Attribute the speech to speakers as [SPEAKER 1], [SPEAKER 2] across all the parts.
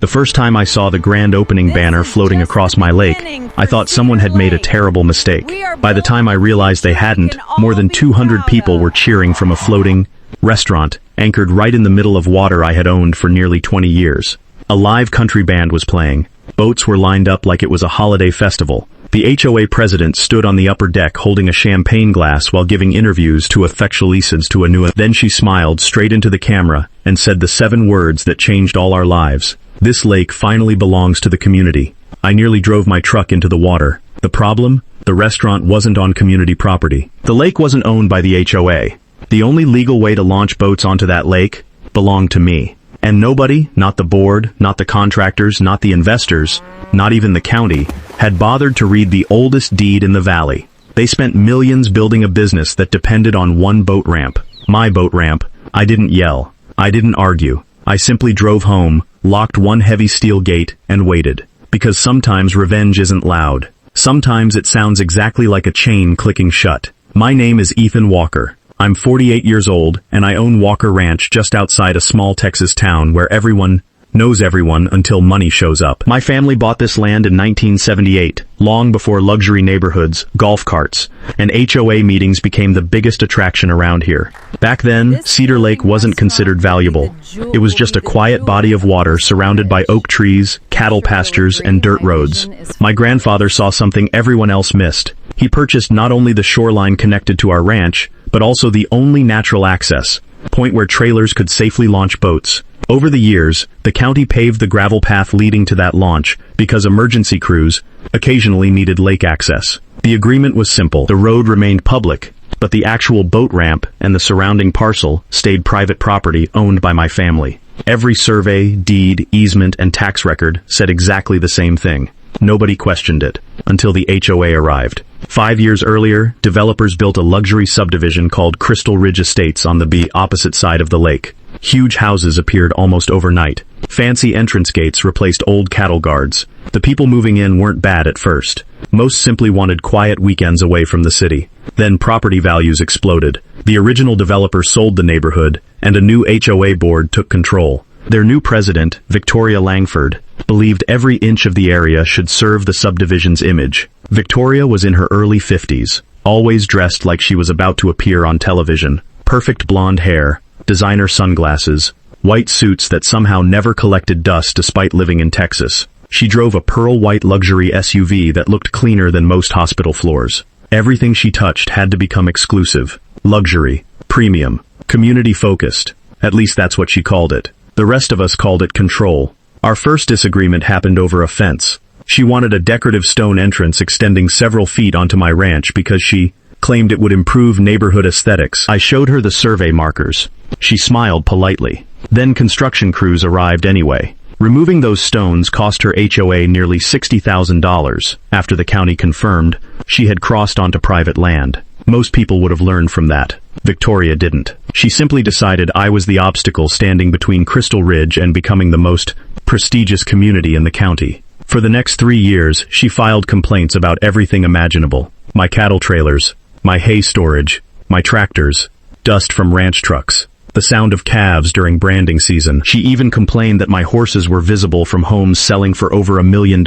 [SPEAKER 1] The first time I saw the grand opening banner floating across my lake, I thought someone had made a terrible mistake. By the time I realized they hadn't, more than 200 people were cheering from a floating restaurant anchored right in the middle of water I had owned for nearly 20 years. A live country band was playing. Boats were lined up like it was a holiday festival. The HOA president stood on the upper deck holding a champagne glass while giving interviews to affectualises to a new... Then she smiled straight into the camera and said the 7 words that changed all our lives. This lake finally belongs to the community. I nearly drove my truck into the water. The problem? The restaurant wasn't on community property. The lake wasn't owned by the HOA. The only legal way to launch boats onto that lake belonged to me. And nobody, not the board, not the contractors, not the investors, not even the county, had bothered to read the oldest deed in the valley. They spent millions building a business that depended on one boat ramp. My boat ramp. I didn't yell. I didn't argue. I simply drove home, locked one heavy steel gate, and waited. Because sometimes revenge isn't loud. Sometimes it sounds exactly like a chain clicking shut. My name is Ethan Walker. I'm 48 years old, and I own Walker Ranch just outside a small Texas town where everyone knows everyone until money shows up. My family bought this land in 1978, long before luxury neighborhoods, golf carts, and HOA meetings became the biggest attraction around here. Back then, Cedar Lake wasn't considered valuable. It was just a quiet body of water surrounded by oak trees, cattle pastures, and dirt roads. My grandfather saw something everyone else missed. He purchased not only the shoreline connected to our ranch, but also the only natural access point where trailers could safely launch boats. Over the years, the county paved the gravel path leading to that launch because emergency crews occasionally needed lake access. The agreement was simple. The road remained public, but the actual boat ramp and the surrounding parcel stayed private property owned by my family. Every survey, deed, easement, and tax record said exactly the same thing. Nobody questioned it until the HOA arrived. 5 years earlier, developers built a luxury subdivision called Crystal Ridge Estates on the opposite side of the lake. Huge houses appeared almost overnight. Fancy entrance gates replaced old cattle guards. The people moving in weren't bad at first. Most simply wanted quiet weekends away from the city. Then property values exploded. The original developer sold the neighborhood, and a new HOA board took control. Their new president, Victoria Langford, believed every inch of the area should serve the subdivision's image. Victoria was in her early 50s, always dressed like she was about to appear on television. Perfect blonde hair, designer sunglasses, white suits that somehow never collected dust despite living in Texas. She drove a pearl-white luxury SUV that looked cleaner than most hospital floors. Everything she touched had to become exclusive, luxury, premium, community-focused. At least that's what she called it. The rest of us called it control. Our first disagreement happened over a fence. She wanted a decorative stone entrance extending several feet onto my ranch because she claimed it would improve neighborhood aesthetics. I showed her the survey markers. She smiled politely. Then construction crews arrived anyway. Removing those stones cost her HOA nearly $60,000 after the county confirmed she had crossed onto private land. Most people would have learned from that. Victoria didn't. She simply decided I was the obstacle standing between Crystal Ridge and becoming the most prestigious community in the county. For the next 3 years, she filed complaints about everything imaginable. My cattle trailers, my hay storage, my tractors, dust from ranch trucks, the sound of calves during branding season. She even complained that my horses were visible from homes selling for over $1 million.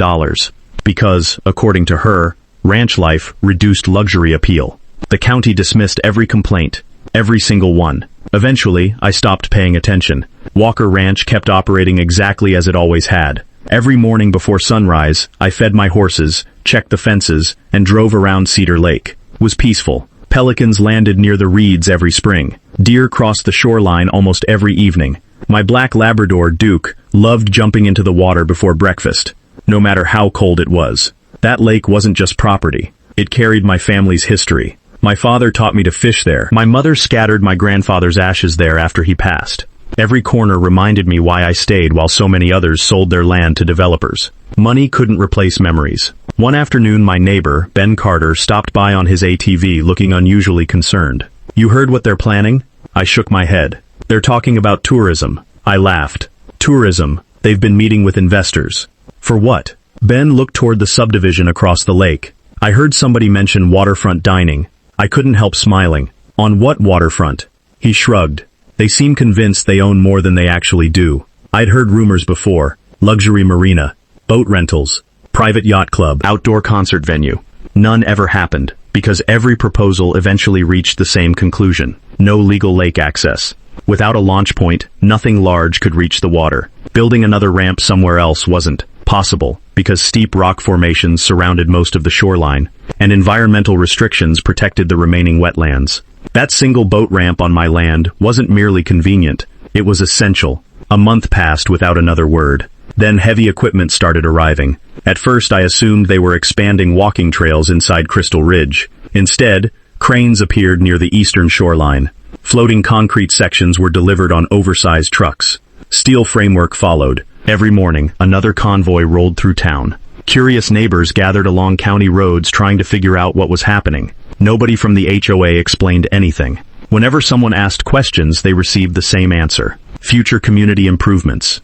[SPEAKER 1] Because, according to her, ranch life reduced luxury appeal. The county dismissed every complaint, every single one. Eventually, I stopped paying attention. Walker Ranch kept operating exactly as it always had. Every morning before sunrise, I fed my horses, checked the fences, and drove around Cedar Lake. It was peaceful. Pelicans landed near the reeds every spring. Deer crossed the shoreline almost every evening. My black Labrador, Duke, loved jumping into the water before breakfast, no matter how cold it was. That lake wasn't just property. It carried my family's history. My father taught me to fish there. My mother scattered my grandfather's ashes there after he passed. Every corner reminded me why I stayed while so many others sold their land to developers. Money couldn't replace memories. One afternoon, my neighbor, Ben Carter, stopped by on his ATV looking unusually concerned. "You heard what they're planning?" I shook my head. "They're talking about tourism." I laughed. "Tourism? They've been meeting with investors." "For what?" Ben looked toward the subdivision across the lake. "I heard somebody mention waterfront dining." I couldn't help smiling. "On what waterfront?" He shrugged. "They seem convinced they own more than they actually do." I'd heard rumors before. luxury marina, boat rentals, private yacht club, outdoor concert venue. None ever happened, because every proposal eventually reached the same conclusion. No legal lake access. Without a launch point, nothing large could reach the water. Building another ramp somewhere else wasn't possible, because steep rock formations surrounded most of the shoreline, and environmental restrictions protected the remaining wetlands. That single boat ramp on my land wasn't merely convenient, it was essential. A month passed without another word. Then heavy equipment started arriving. At first I assumed they were expanding walking trails inside Crystal Ridge. Instead, cranes appeared near the eastern shoreline. Floating concrete sections were delivered on oversized trucks. Steel framework followed. Every morning, another convoy rolled through town. Curious neighbors gathered along county roads trying to figure out what was happening. Nobody from the HOA explained anything. Whenever someone asked questions, they received the same answer. Future community improvements.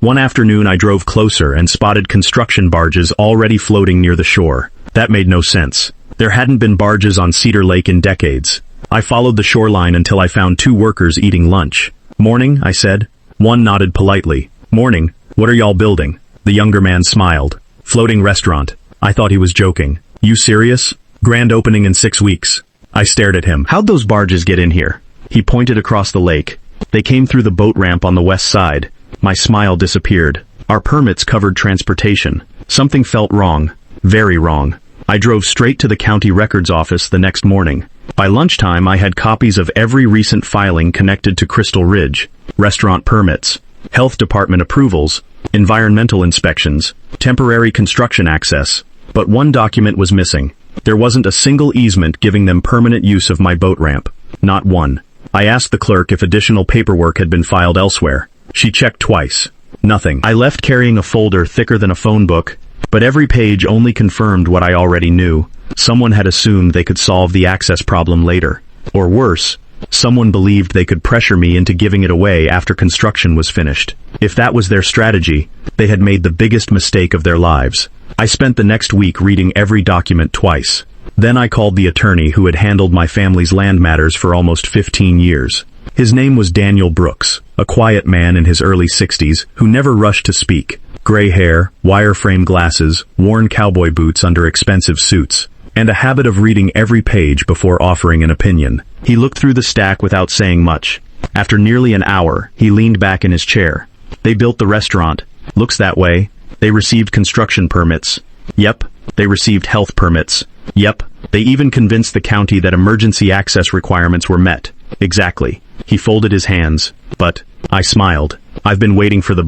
[SPEAKER 1] One afternoon I drove closer and spotted construction barges already floating near the shore. That made no sense. There hadn't been barges on Cedar Lake in decades. I followed the shoreline until I found two workers eating lunch. "Morning," I said. One nodded politely. "Morning. What are y'all building?" The younger man smiled. "Floating restaurant." I thought he was joking. "You serious? Grand opening in 6 weeks." I stared at him. "How'd those barges get in here?" He pointed across the lake. "They came through the boat ramp on the west side." My smile disappeared. Our permits covered transportation. Something felt wrong. Very wrong. I drove straight to the county records office the next morning. By lunchtime I had copies of every recent filing connected to Crystal Ridge. Restaurant permits, health department approvals, environmental inspections, temporary construction access. But one document was missing. There wasn't a single easement giving them permanent use of my boat ramp. Not one. I asked the clerk if additional paperwork had been filed elsewhere. She checked twice. Nothing. I left carrying a folder thicker than a phone book, but every page only confirmed what I already knew. Someone had assumed they could solve the access problem later. Or worse, someone believed they could pressure me into giving it away after construction was finished. If that was their strategy, they had made the biggest mistake of their lives. I spent the next week reading every document twice. Then I called the attorney who had handled my family's land matters for almost 15 years. His name was Daniel Brooks, a quiet man in his early 60s who never rushed to speak. Gray hair, wireframe glasses, worn cowboy boots under expensive suits, and a habit of reading every page before offering an opinion. He looked through the stack without saying much. After nearly an hour, he leaned back in his chair. "They built the restaurant. Looks that way. They received construction permits. Yep. They received health permits. Yep. They even convinced the county that emergency access requirements were met. Exactly." He folded his hands. "But," I smiled. "I've been waiting for the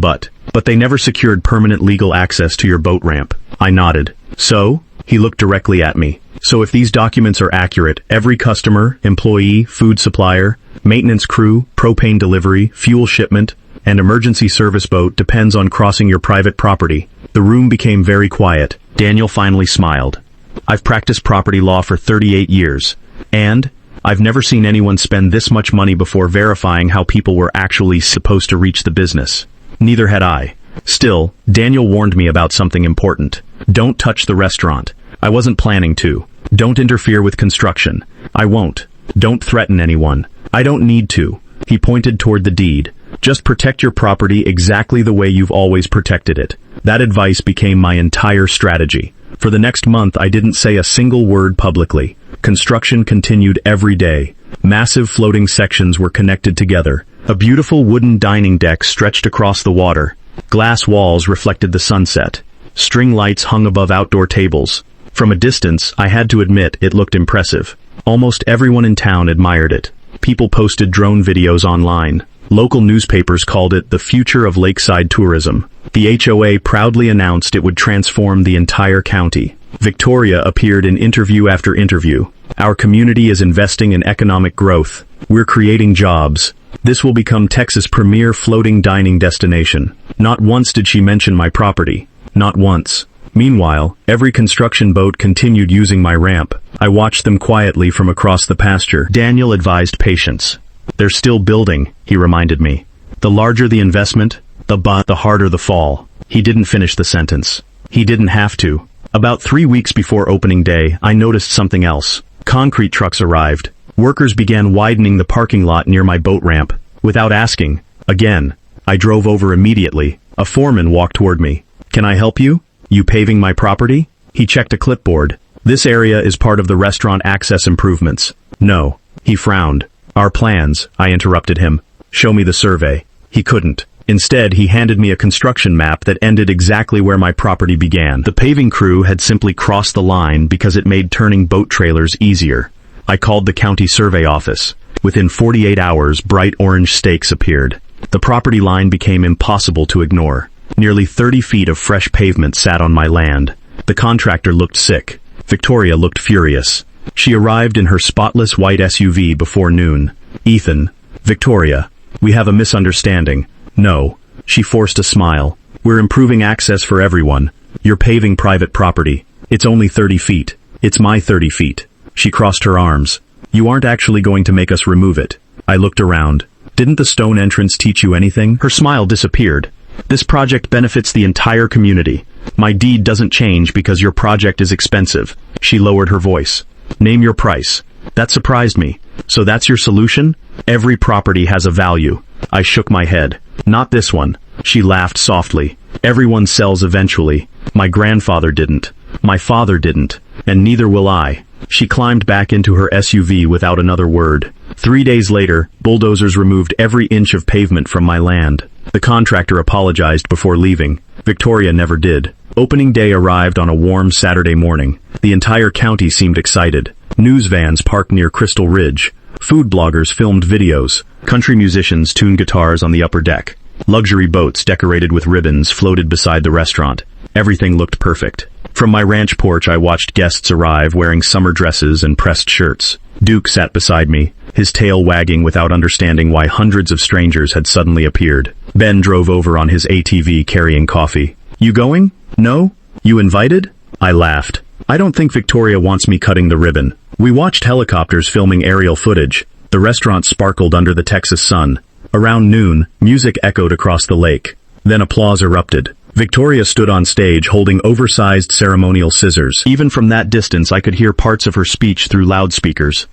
[SPEAKER 1] but they never secured permanent legal access to your boat ramp." I nodded. "So?" He looked directly at me. "So if these documents are accurate, every customer, employee, food supplier, maintenance crew, propane delivery, fuel shipment, and emergency service boat depends on crossing your private property." The room became very quiet. Daniel finally smiled. "I've practiced property law for 38 years, and I've never seen anyone spend this much money before verifying how people were actually supposed to reach the business." Neither had I. Still, Daniel warned me about something important. "Don't touch the restaurant." I wasn't planning to. "Don't interfere with construction." I won't. "Don't threaten anyone." I don't need to. He pointed toward the deed. "Just protect your property exactly the way you've always protected it." That advice became my entire strategy. For the next month I didn't say a single word publicly. Construction continued every day. Massive floating sections were connected together. A beautiful wooden dining deck stretched across the water. Glass walls reflected the sunset. String lights hung above outdoor tables. From a distance, I had to admit it looked impressive. Almost everyone in town admired it. People posted drone videos online. Local newspapers called it the future of lakeside tourism. The HOA proudly announced it would transform the entire county. Victoria appeared in interview after interview. "Our community is investing in economic growth. We're creating jobs. This will become Texas' premier floating dining destination." Not once did she mention my property. Not once. Meanwhile, every construction boat continued using my ramp. I watched them quietly from across the pasture. Daniel advised patience. "They're still building," he reminded me. "The larger the investment, the harder the fall." He didn't finish the sentence. He didn't have to. About 3 weeks before opening day, I noticed something else. Concrete trucks arrived. Workers began widening the parking lot near my boat ramp. Without asking, again, I drove over immediately. A foreman walked toward me. "Can I help you? You paving my property?" He checked a clipboard. "This area is part of the restaurant access improvements." "No." He frowned. "Our plans," I interrupted him. "Show me the survey." He couldn't. Instead, he handed me a construction map that ended exactly where my property began. The paving crew had simply crossed the line because it made turning boat trailers easier. I called the county survey office. Within 48 hours, bright orange stakes appeared. The property line became impossible to ignore. Nearly 30 feet of fresh pavement sat on my land. The contractor looked sick. Victoria looked furious. She arrived in her spotless white SUV before noon. "Ethan." "Victoria, we have a misunderstanding." "No." She forced a smile. "We're improving access for everyone. You're paving private property. It's only 30 feet. It's my 30 feet. She crossed her arms. "You aren't actually going to make us remove it." I looked around. "Didn't the stone entrance teach you anything?" Her smile disappeared. "This project benefits the entire community. My deed doesn't change because your project is expensive." She lowered her voice. "Name your price." That surprised me. "So that's your solution?" "Every property has a value." I shook my head. "Not this one." She laughed softly. "Everyone sells eventually. My grandfather didn't. My father didn't. And neither will I." She climbed back into her SUV without another word. 3 days later, bulldozers removed every inch of pavement from my land. The contractor apologized before leaving. Victoria never did. Opening day arrived on a warm Saturday morning. The entire county seemed excited. News vans parked near Crystal Ridge. Food bloggers filmed videos. Country musicians tuned guitars on the upper deck. Luxury boats decorated with ribbons floated beside the restaurant. Everything looked perfect. From my ranch porch, I watched guests arrive wearing summer dresses and pressed shirts. Duke sat beside me, his tail wagging without understanding why hundreds of strangers had suddenly appeared. Ben drove over on his ATV carrying coffee. "You going?" "No." "You invited?" I laughed. "I don't think Victoria wants me cutting the ribbon." We watched helicopters filming aerial footage. The restaurant sparkled under the Texas sun. Around noon, music echoed across the lake. Then applause erupted. Victoria stood on stage holding oversized ceremonial scissors. Even from that distance, I could hear parts of her speech through loudspeakers.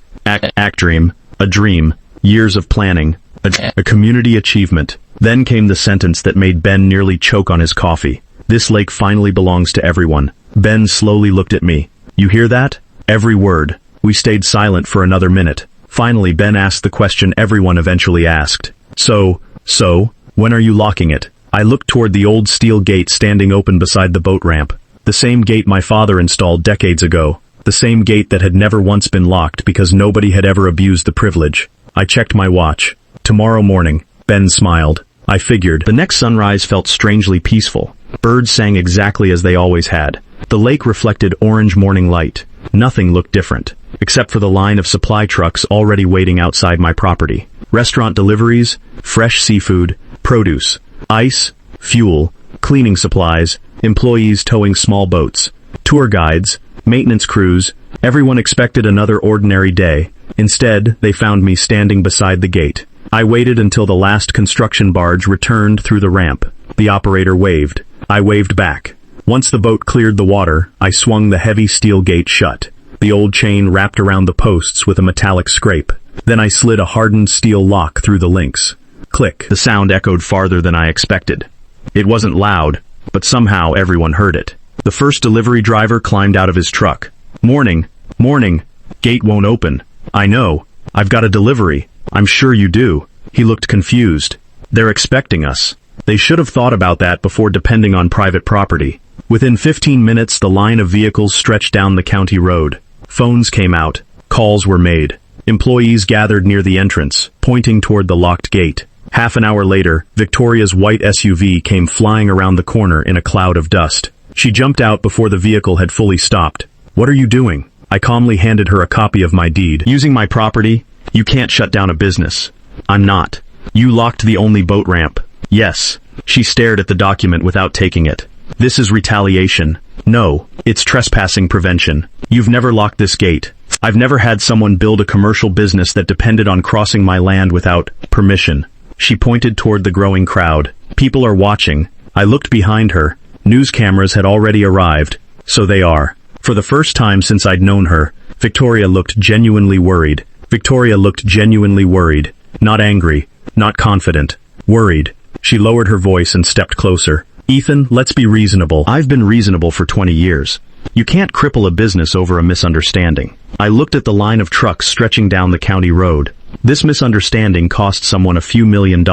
[SPEAKER 1] Dream. A dream. Years of planning. A community achievement. Then came the sentence that made Ben nearly choke on his coffee. "This lake finally belongs to everyone." Ben slowly looked at me. "You hear that?" Every word. We stayed silent for another minute. Finally, Ben asked the question everyone eventually asked. So, when are you locking it?" I looked toward the old steel gate standing open beside the boat ramp. The same gate my father installed decades ago. The same gate that had never once been locked because nobody had ever abused the privilege. I checked my watch. "Tomorrow morning." Ben smiled. I figured. The next sunrise felt strangely peaceful. Birds sang exactly as they always had. The lake reflected orange morning light. Nothing looked different, except for the line of supply trucks already waiting outside my property. Restaurant deliveries, fresh seafood, produce, ice, fuel, cleaning supplies, employees towing small boats, tour guides, maintenance crews. Everyone expected another ordinary day. Instead, they found me standing beside the gate. I waited until the last construction barge returned through the ramp. The operator waved. I waved back. Once the boat cleared the water, I swung the heavy steel gate shut. The old chain wrapped around the posts with a metallic scrape. Then I slid a hardened steel lock through the links. Click. The sound echoed farther than I expected. It wasn't loud, but somehow everyone heard it. The first delivery driver climbed out of his truck. Morning. Gate won't open." "I know. I've got a delivery." "I'm sure you do." He looked confused. "They're expecting us." They should have thought about that before depending on private property. Within 15 minutes, the line of vehicles stretched down the county road. Phones came out. Calls were made. Employees gathered near the entrance, pointing toward the locked gate. Half an hour later, Victoria's white SUV came flying around the corner in a cloud of dust. She jumped out before the vehicle had fully stopped. "What are you doing?" I calmly handed her a copy of my deed. "Using my property? You can't shut down a business." "I'm not." "You locked the only boat ramp." "Yes." She stared at the document without taking it. "This is retaliation." "No, it's trespassing prevention. You've never locked this gate. I've never had someone build a commercial business that depended on crossing my land without permission." She pointed toward the growing crowd. "People are watching." I looked behind her. News cameras had already arrived. So they are. For the first time since I'd known her, Victoria looked genuinely worried. Not angry, not confident. Worried. She lowered her voice and stepped closer. Ethan, let's be reasonable. I've been reasonable for 20 years. You can't cripple a business over a misunderstanding. I looked at the line of trucks stretching down the county road. This misunderstanding cost someone a few $1 million.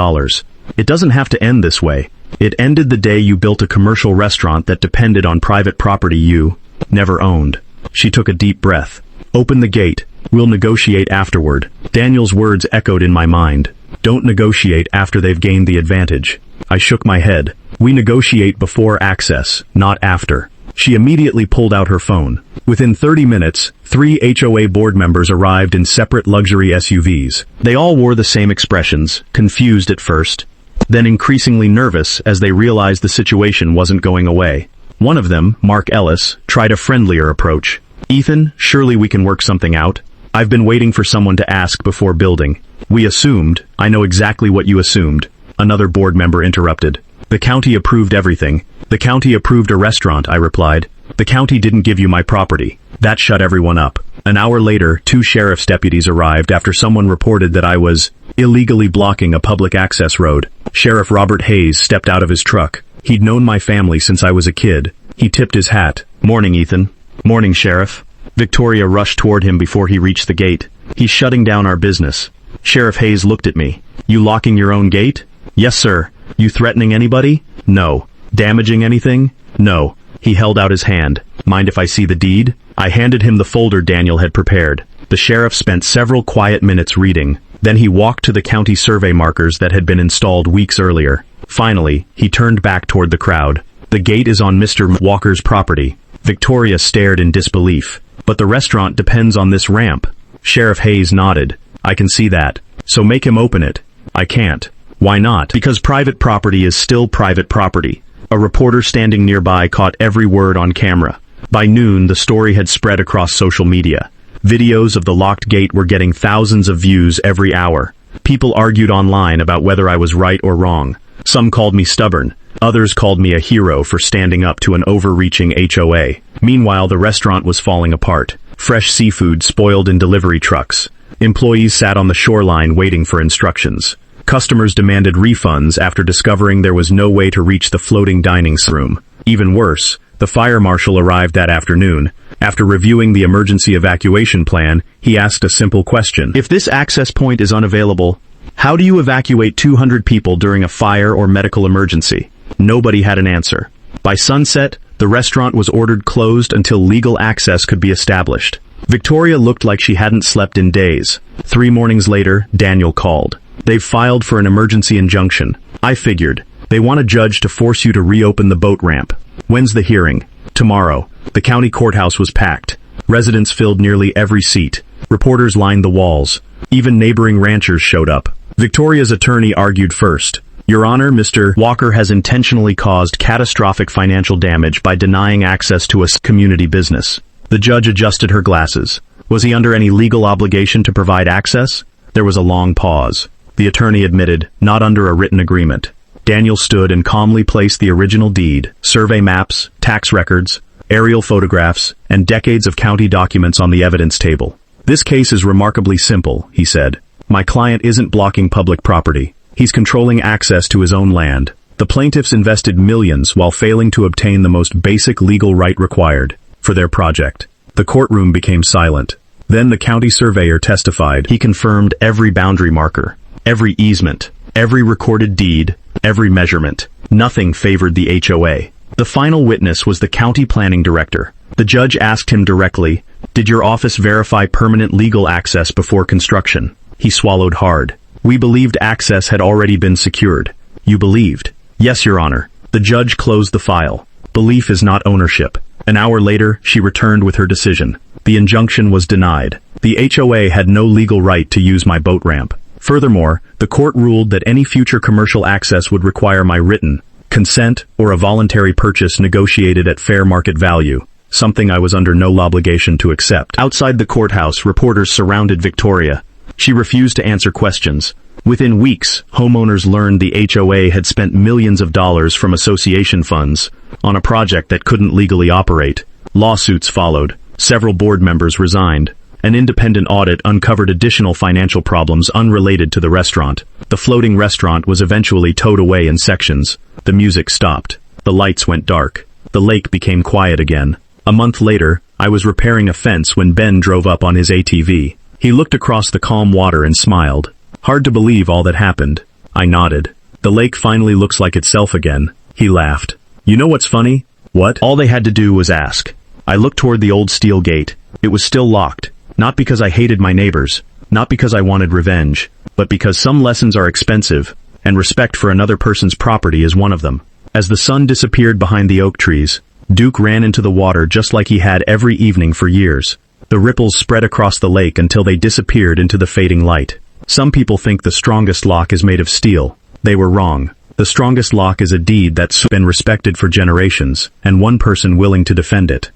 [SPEAKER 1] It doesn't have to end this way. It ended the day you built a commercial restaurant that depended on private property you never owned. She took a deep breath. Open the gate. We'll negotiate afterward. Daniel's words echoed in my mind. Don't negotiate after they've gained the advantage. I shook my head. We negotiate before access, not after. She immediately pulled out her phone. Within 30 minutes, 3 HOA board members arrived in separate luxury SUVs. They all wore the same expressions, confused at first, then increasingly nervous as they realized the situation wasn't going away. One of them, Mark Ellis, tried a friendlier approach. Ethan, surely we can work something out. I've been waiting for someone to ask before building. We assumed. I know exactly what you assumed. Another board member interrupted. The county approved everything. The county approved a restaurant, I replied. The county didn't give you my property. That shut everyone up. An hour later, 2 sheriff's deputies arrived after someone reported that I was illegally blocking a public access road. Sheriff Robert Hayes stepped out of his truck. He'd known my family since I was a kid. He tipped his hat. Morning, Ethan. Morning, Sheriff. Victoria rushed toward him before he reached the gate. He's shutting down our business. Sheriff Hayes looked at me. You locking your own gate? Yes, sir. You threatening anybody? No. Damaging anything? No. He held out his hand. Mind if I see the deed? I handed him the folder Daniel had prepared. The sheriff spent several quiet minutes reading. Then he walked to the county survey markers that had been installed weeks earlier. Finally, he turned back toward the crowd. The gate is on Mr. Walker's property. Victoria stared in disbelief. But the restaurant depends on this ramp. Sheriff Hayes nodded. I can see that. So make him open it. I can't. Why not? Because private property is still private property. A reporter standing nearby caught every word on camera. By noon, the story had spread across social media. Videos of the locked gate were getting thousands of views every hour. People argued online about whether I was right or wrong. Some called me stubborn. Others called me a hero for standing up to an overreaching HOA. Meanwhile, the restaurant was falling apart. Fresh seafood spoiled in delivery trucks. Employees sat on the shoreline waiting for instructions. Customers demanded refunds after discovering there was no way to reach the floating dining room. Even worse, the fire marshal arrived that afternoon. After reviewing the emergency evacuation plan, he asked a simple question. If this access point is unavailable, how do you evacuate 200 people during a fire or medical emergency? Nobody had an answer. By sunset, the restaurant was ordered closed until legal access could be established. Victoria looked like she hadn't slept in days. 3 mornings later, Daniel called. They've filed for an emergency injunction. I figured. They want a judge to force you to reopen the boat ramp. When's the hearing? Tomorrow. The county courthouse was packed. Residents filled nearly every seat. Reporters lined the walls. Even neighboring ranchers showed up. Victoria's attorney argued first. Your Honor, Mr. Walker has intentionally caused catastrophic financial damage by denying access to a community business. The judge adjusted her glasses. Was he under any legal obligation to provide access? There was a long pause. The attorney admitted, not under a written agreement. Daniel stood and calmly placed the original deed, survey maps, tax records, aerial photographs, and decades of county documents on the evidence table. This case is remarkably simple, he said. My client isn't blocking public property. He's controlling access to his own land. The plaintiffs invested millions while failing to obtain the most basic legal right required for their project. The courtroom became silent. Then the county surveyor testified. He confirmed every boundary marker, every easement, every recorded deed, every measurement. Nothing favored the HOA. The final witness was the county planning director. The judge asked him directly, "Did your office verify permanent legal access before construction?" He swallowed hard. "We believed access had already been secured." "You believed?" "Yes, Your Honor." The judge closed the file. Belief is not ownership. An hour later, she returned with her decision. The injunction was denied. The HOA had no legal right to use my boat ramp. Furthermore, the court ruled that any future commercial access would require my written consent or a voluntary purchase negotiated at fair market value, something I was under no obligation to accept. Outside the courthouse, reporters surrounded Victoria. She refused to answer questions. Within weeks, homeowners learned the HOA had spent millions of dollars from association funds on a project that couldn't legally operate. Lawsuits followed. Several board members resigned. An independent audit uncovered additional financial problems unrelated to the restaurant. The floating restaurant was eventually towed away in sections. The music stopped. The lights went dark. The lake became quiet again. A month later, I was repairing a fence when Ben drove up on his ATV. He looked across the calm water and smiled. Hard to believe all that happened. I nodded. The lake finally looks like itself again. He laughed. You know what's funny? What? All they had to do was ask. I looked toward the old steel gate. It was still locked. Not because I hated my neighbors. Not because I wanted revenge. But because some lessons are expensive, and respect for another person's property is one of them. As the sun disappeared behind the oak trees, Duke ran into the water just like he had every evening for years. The ripples spread across the lake until they disappeared into the fading light. Some people think the strongest lock is made of steel. They were wrong. The strongest lock is a deed that's been respected for generations, and one person willing to defend it.